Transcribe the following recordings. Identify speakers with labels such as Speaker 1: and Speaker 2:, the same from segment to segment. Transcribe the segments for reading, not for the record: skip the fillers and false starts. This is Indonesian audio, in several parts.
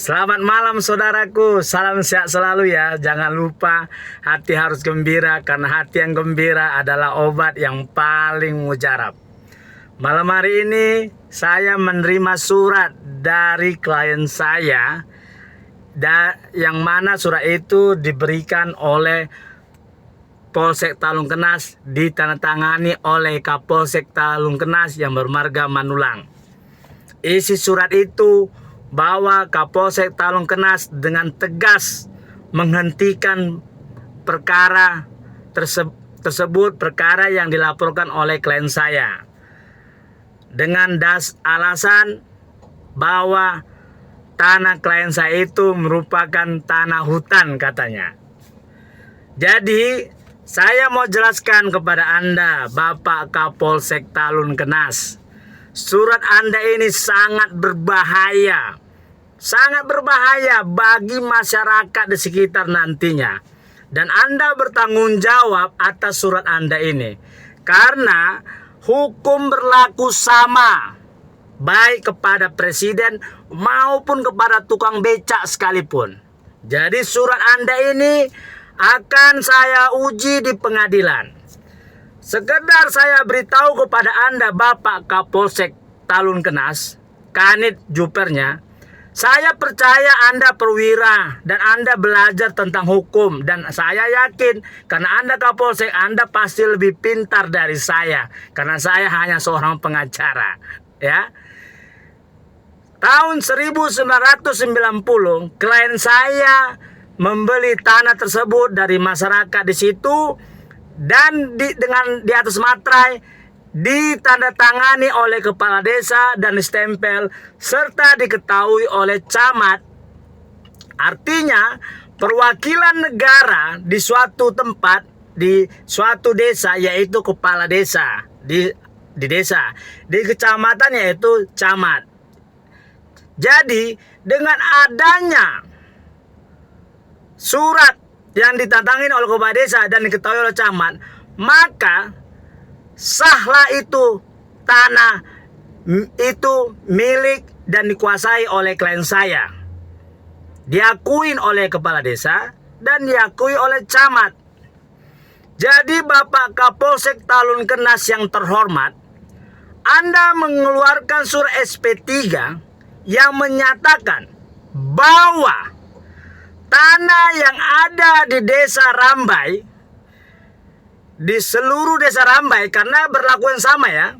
Speaker 1: Selamat malam saudaraku, salam sehat selalu ya. Jangan lupa hati harus gembira, karena hati yang gembira adalah obat yang paling mujarab. Malam hari ini saya menerima surat dari klien saya, yang mana surat itu diberikan oleh Polsek Talungkenas, ditandatangani oleh Kapolsek Talungkenas yang bermarga Manulang. Isi surat itu bahwa Kapolsek Talungkenas dengan tegas menghentikan perkara tersebut, perkara yang dilaporkan oleh klien saya, dengan alasan bahwa tanah klien saya itu merupakan tanah hutan katanya. Jadi saya mau jelaskan kepada Anda, Bapak Kapolsek Talungkenas, surat Anda ini sangat berbahaya bagi masyarakat di sekitar nantinya. Dan Anda bertanggung jawab atas surat Anda ini, karena hukum berlaku sama baik kepada presiden maupun kepada tukang becak sekalipun. Jadi surat Anda ini akan saya uji di pengadilan. Sekedar saya beritahu kepada Anda, Bapak Kapolsek Talungkenas, Kanit Jupernya, saya percaya Anda perwira dan Anda belajar tentang hukum, dan saya yakin karena Anda Kapolsek, Anda pasti lebih pintar dari saya, karena saya hanya seorang pengacara, ya. Tahun 1990 klien saya membeli tanah tersebut dari masyarakat di situ, dan di atas materai ditandatangani oleh kepala desa dan distempel serta diketahui oleh camat. Artinya perwakilan negara di suatu tempat, di suatu desa, yaitu kepala desa di desa, di kecamatan yaitu camat. Jadi dengan adanya surat yang ditantangin oleh kepala desa dan diketahui oleh camat, maka sahlah itu tanah itu milik dan dikuasai oleh klien saya, diakuin oleh kepala desa dan diakui oleh camat. Jadi Bapak Kapolsek Talungkenas yang terhormat, Anda mengeluarkan surat SP3 yang menyatakan bahwa tanah yang ada di desa Rambai, di seluruh desa Rambai, karena berlaku yang sama ya,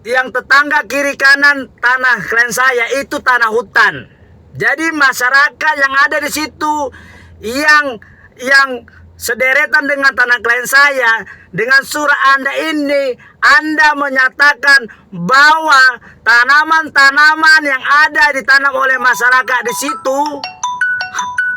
Speaker 1: yang tetangga kiri kanan tanah klien saya itu tanah hutan. Jadi masyarakat yang ada di situ yang sederetan dengan tanah klien saya, dengan surat Anda ini Anda menyatakan bahwa tanaman-tanaman yang ada ditanam oleh masyarakat di situ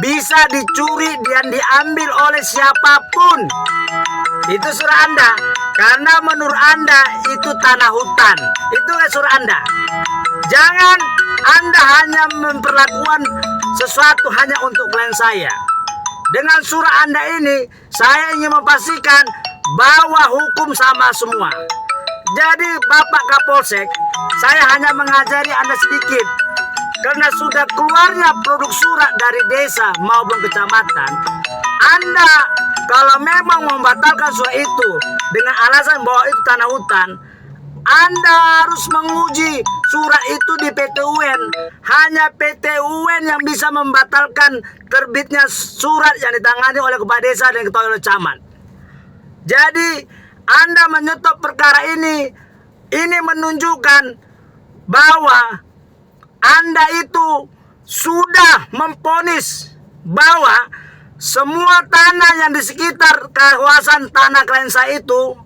Speaker 1: bisa dicuri dan diambil oleh siapapun. Itu surat Anda, karena menurut Anda itu tanah hutan. Itu surat Anda. Jangan Anda hanya memperlakukan sesuatu hanya untuk klien saya. Dengan surat Anda ini, saya ingin memastikan bahwa hukum sama semua. Jadi Bapak Kapolsek, saya hanya mengajari Anda sedikit. Karena sudah keluarnya produk surat dari desa maupun kecamatan, Anda kalau memang membatalkan surat itu dengan alasan bahwa itu tanah hutan, Anda harus menguji surat itu di PT UN. Hanya PT UN yang bisa membatalkan terbitnya surat yang ditangani oleh kepala desa dan diketahui oleh camat. Jadi Anda menyetop perkara ini menunjukkan bahwa Anda itu sudah memvonis bahwa semua tanah yang di sekitar kawasan tanah klien saya itu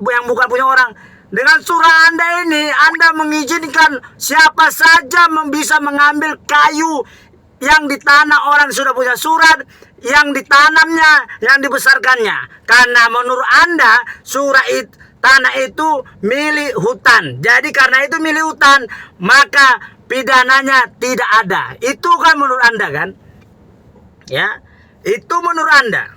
Speaker 1: yang bukan punya orang. Dengan surat Anda ini, Anda mengizinkan siapa saja bisa mengambil kayu yang ditanam orang sudah punya surat, yang ditanamnya, yang dibesarkannya. Karena menurut Anda tanah itu milik hutan. Jadi karena itu milik hutan, maka pidananya tidak ada. Itu kan menurut Anda kan? Ya, itu menurut Anda.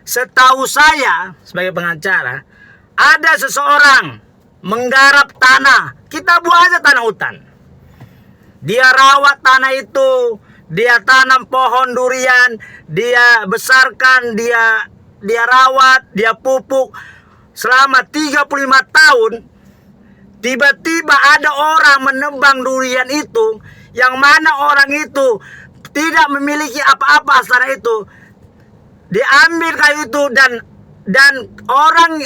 Speaker 1: Setahu saya sebagai pengacara, ada seseorang menggarap tanah, kita buat aja tanah hutan. Dia rawat tanah itu, dia tanam pohon durian, dia besarkan, dia rawat, dia pupuk selama 35 tahun. Tiba-tiba ada orang menebang durian itu, yang mana orang itu tidak memiliki apa-apa setelah itu. Diambil kayu itu dan orang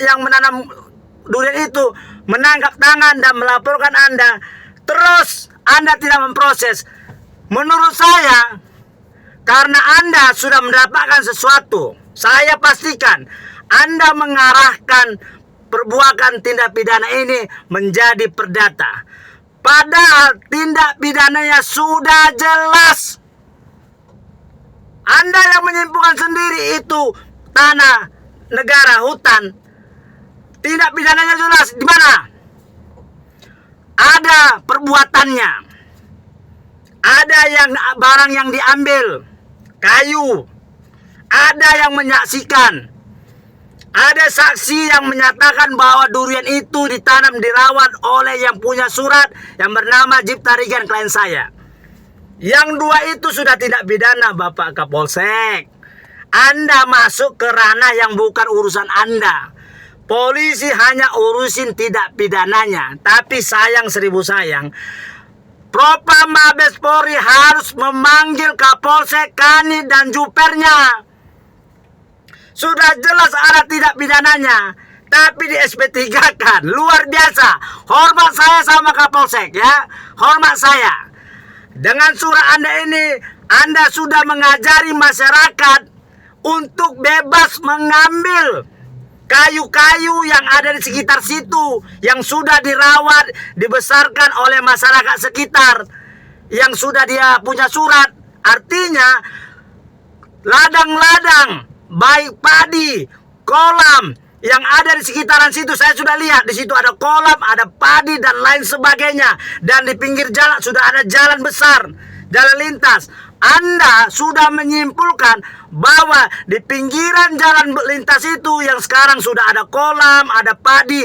Speaker 1: yang menanam durian itu menangkap tangan dan melaporkan Anda. Terus Anda tidak memproses. Menurut saya, karena Anda sudah mendapatkan sesuatu, saya pastikan Anda mengarahkan perbuatan tindak pidana ini menjadi perdata. Padahal tindak pidananya sudah jelas. Anda yang menyimpulkan sendiri itu tanah negara, hutan. Tindak pidananya jelas di mana? Ada perbuatannya. Ada yang barang yang diambil, kayu. Ada yang menyaksikan. Ada saksi yang menyatakan bahwa durian itu ditanam, dirawat oleh yang punya surat yang bernama Cipta Rigan klien saya. Yang dua itu sudah tindak pidana, Bapak Kapolsek. Anda masuk ke ranah yang bukan urusan Anda. Polisi hanya urusin tidak pidananya. Tapi sayang seribu sayang, Propam Mabes Polri harus memanggil Kapolsek, Kanit, dan Jupernya. Sudah jelas ada tidak pidananya, tapi di SP3 kan. Luar biasa. Hormat saya sama Kapolsek ya. Hormat saya. Dengan surat Anda ini, Anda sudah mengajari masyarakat untuk bebas mengambil kayu-kayu yang ada di sekitar situ, yang sudah dirawat, dibesarkan oleh masyarakat sekitar, yang sudah dia punya surat. Artinya ladang-ladang, baik padi, kolam yang ada di sekitaran situ, saya sudah lihat di situ ada kolam, ada padi dan lain sebagainya. Dan di pinggir jalan sudah ada jalan besar, jalan lintas. Anda sudah menyimpulkan bahwa di pinggiran jalan lintas itu yang sekarang sudah ada kolam, ada padi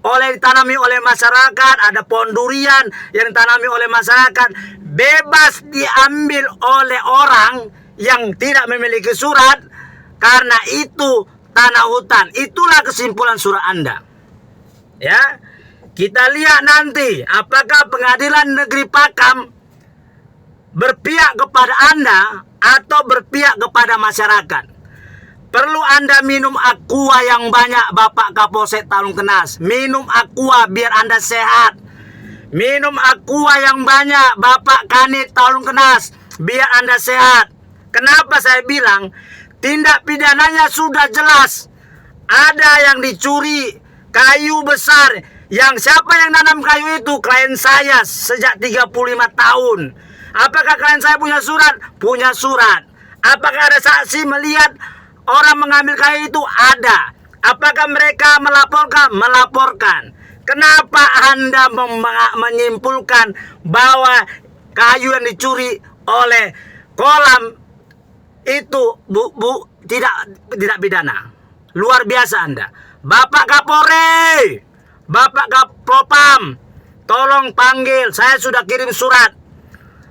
Speaker 1: ditanami oleh masyarakat, ada pohon durian yang ditanami oleh masyarakat, bebas diambil oleh orang yang tidak memiliki surat karena itu tanah hutan. Itulah kesimpulan surat Anda. Ya, kita lihat nanti apakah Pengadilan Negeri Pakam berpihak kepada Anda atau berpihak kepada masyarakat. Perlu Anda minum aqua yang banyak, Bapak Kapolsek Talung Kenas. Minum aqua biar Anda sehat. Minum aqua yang banyak, Bapak Kanit Talung Kenas, biar Anda sehat. Kenapa saya bilang tindak pidananya sudah jelas. Ada yang dicuri kayu besar. Yang siapa yang nanam kayu itu? Klien saya sejak 35 tahun. Apakah klien saya punya surat? Punya surat. Apakah ada saksi melihat orang mengambil kayu itu? Ada. Apakah mereka melaporkan? Melaporkan. Kenapa Anda menyimpulkan bahwa kayu yang dicuri oleh kolam itu tidak pidana? Luar biasa Anda. Bapak Kapolri, Bapak Propam, tolong panggil. Saya sudah kirim surat.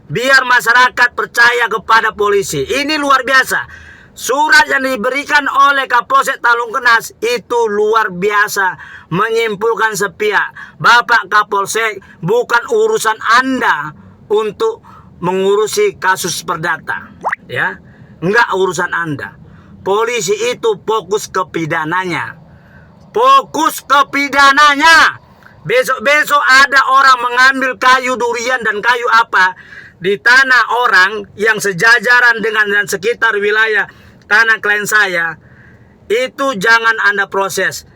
Speaker 1: Biar masyarakat percaya kepada polisi. Ini luar biasa. Surat yang diberikan oleh Kapolsek Talung Kenas itu luar biasa. Menyimpulkan sepihak. Bapak Kapolsek, bukan urusan Anda untuk mengurusi kasus perdata. Ya, enggak urusan Anda. Polisi itu fokus ke pidananya. Fokus ke pidananya. Besok-besok ada orang mengambil kayu durian dan kayu apa di tanah orang yang sejajaran dengan dan sekitar wilayah tanah klien saya, itu jangan Anda proses.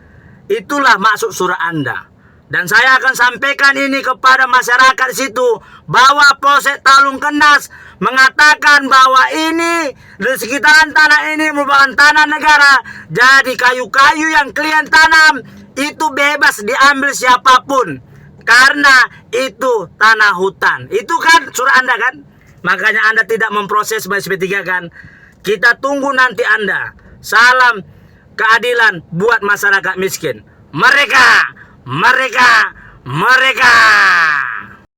Speaker 1: Itulah maksud surat Anda. Dan saya akan sampaikan ini kepada masyarakat di situ, bahwa Polsek Talung Kenas mengatakan bahwa ini di sekitaran tanah ini merupakan tanah negara. Jadi kayu-kayu yang klien tanam itu bebas diambil siapapun. Karena itu tanah hutan. Itu kan surat Anda kan? Makanya Anda tidak memproses SP3 kan? Kita tunggu nanti Anda. Salam keadilan buat masyarakat miskin. Mereka